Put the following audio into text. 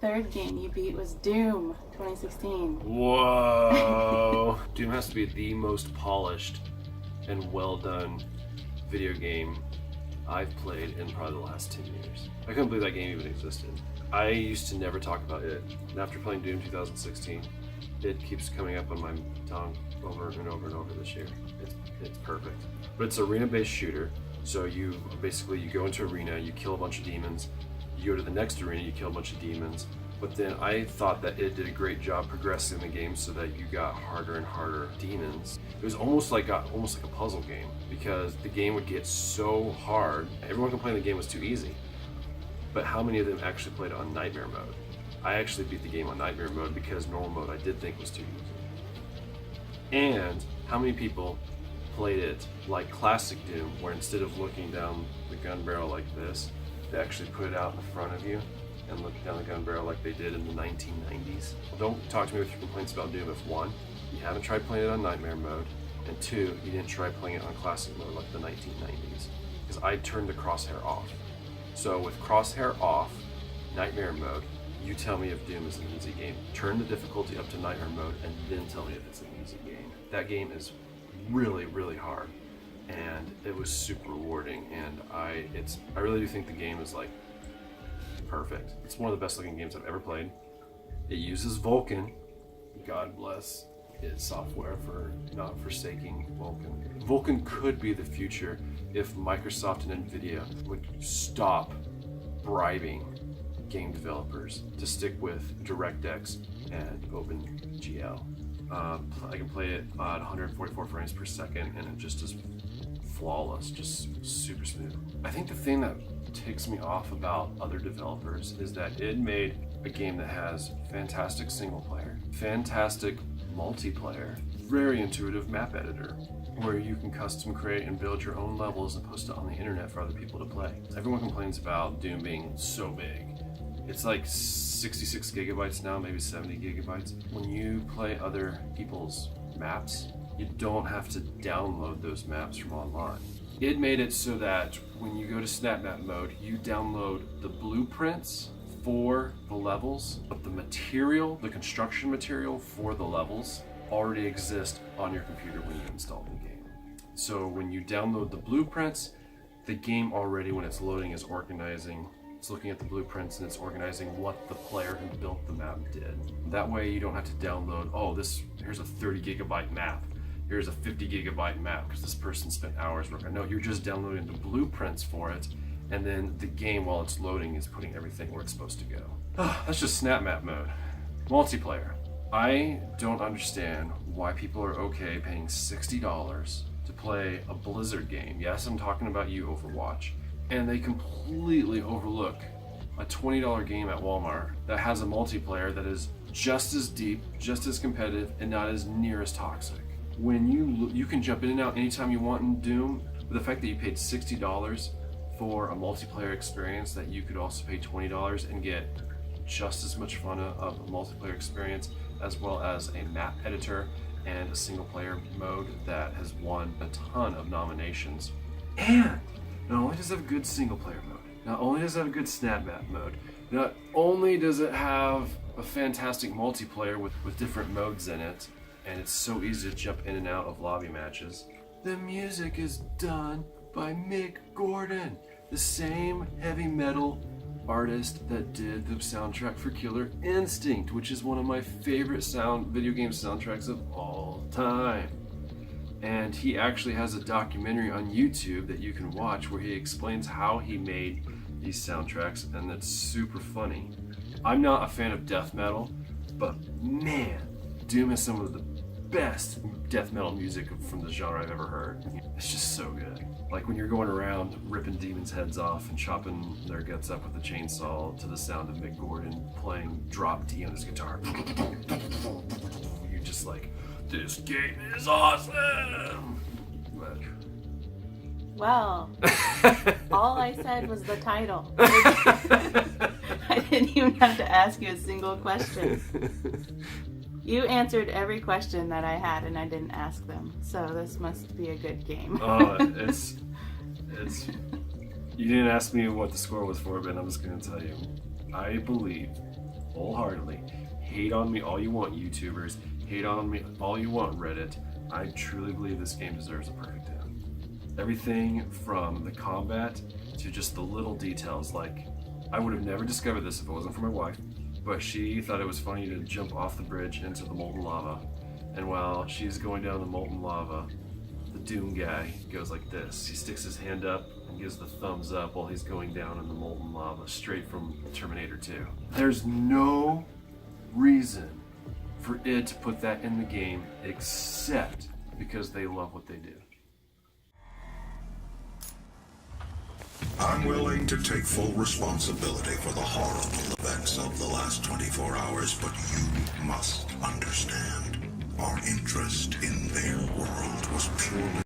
third game you beat was Doom 2016. Whoa! Doom has to be the most polished and well done video game I've played in probably the last 10 years. I couldn't believe that game even existed. I used to never talk about it, and after playing Doom 2016, it keeps coming up on my tongue over and over and over this year. It's perfect. But it's an arena-based shooter, so you go into arena, you kill a bunch of demons, you go to the next arena, you kill a bunch of demons, but then I thought that it did a great job progressing the game so that you got harder and harder demons. It was almost like a puzzle game, because the game would get so hard. Everyone complaining the game was too easy, but how many of them actually played it on Nightmare mode? I actually beat the game on Nightmare mode because normal mode I did think was too easy. And how many people played it like classic Doom, where instead of looking down the gun barrel like this, they actually put it out in front of you and look down the gun barrel like they did in the 1990s. Well, don't talk to me with your complaints about Doom if 1, you haven't tried playing it on Nightmare mode, and 2, you didn't try playing it on classic mode like the 1990s. Because I turned the crosshair off. So with crosshair off, Nightmare mode, you tell me if Doom is an easy game. Turn the difficulty up to Nightmare mode and then tell me if it's an easy game. That game is really, really hard, and it was super rewarding, and I really do think the game is like perfect. It's one of the best looking games I've ever played. It uses Vulkan. God bless id Software for not forsaking Vulkan. Vulkan could be the future if Microsoft and Nvidia would stop bribing game developers to stick with DirectX and OpenGL. I can play it at 144 frames per second and it just is flawless, just super smooth. I think the thing that ticks me off about other developers is that id made a game that has fantastic single player, fantastic multiplayer, very intuitive map editor, where you can custom create and build your own levels and post it on the internet for other people to play. Everyone complains about Doom being so big. It's like 66 gigabytes now, maybe 70 gigabytes. When you play other people's maps, you don't have to download those maps from online. It made it so that when you go to SnapMap mode, you download the blueprints for the levels, but the material, the construction material for the levels already exist on your computer when you install the game. So when you download the blueprints, the game already, when it's loading, is organizing. It's looking at the blueprints and it's organizing what the player who built the map did. That way you don't have to download, here's a 30 gigabyte map. Here's a 50 gigabyte map because this person spent hours working. No, you're just downloading the blueprints for it, and then the game, while it's loading, is putting everything where it's supposed to go. That's just SnapMap mode. Multiplayer. I don't understand why people are okay paying $60 to play a Blizzard game. Yes, I'm talking about you, Overwatch. And they completely overlook a $20 game at Walmart that has a multiplayer that is just as deep, just as competitive, and not as near as toxic. When you can jump in and out anytime you want in Doom, but the fact that you paid $60 for a multiplayer experience that you could also pay $20 and get just as much fun of a multiplayer experience, as well as a map editor and a single player mode that has won a ton of nominations. And not only does it have a good single player mode, not only does it have a good SnapMap mode, not only does it have a fantastic multiplayer with different modes in it, and it's so easy to jump in and out of lobby matches. The music is done by Mick Gordon, the same heavy metal artist that did the soundtrack for Killer Instinct, which is one of my favorite video game soundtracks of all time. And he actually has a documentary on YouTube that you can watch where he explains how he made these soundtracks, and it's super funny. I'm not a fan of death metal, but man, Doom has some of the best death metal music from the genre I've ever heard. It's just so good. Like when you're going around ripping demons' heads off and chopping their guts up with a chainsaw to the sound of Mick Gordon playing drop D on his guitar. You're just like, this game is awesome! But... Well, all I said was the title. I didn't even have to ask you a single question. You answered every question that I had and I didn't ask them, so this must be a good game. it's you didn't ask me what the score was for, but I'm just going to tell you. I believe wholeheartedly. Hate on me all you want, YouTubers. Hate on me all you want, Reddit. I truly believe this game deserves a perfect 10. Everything from the combat to just the little details, like, I would have never discovered this if it wasn't for my wife, but she thought it was funny to jump off the bridge into the molten lava. And while she's going down the molten lava, the Doom guy goes like this. He sticks his hand up and gives the thumbs up while he's going down in the molten lava, straight from Terminator 2. There's no reason for it to put that in the game except because they love what they do. I'm willing to take full responsibility for the horrible events of the last 24 hours, but you must understand. Our interest in their world was purely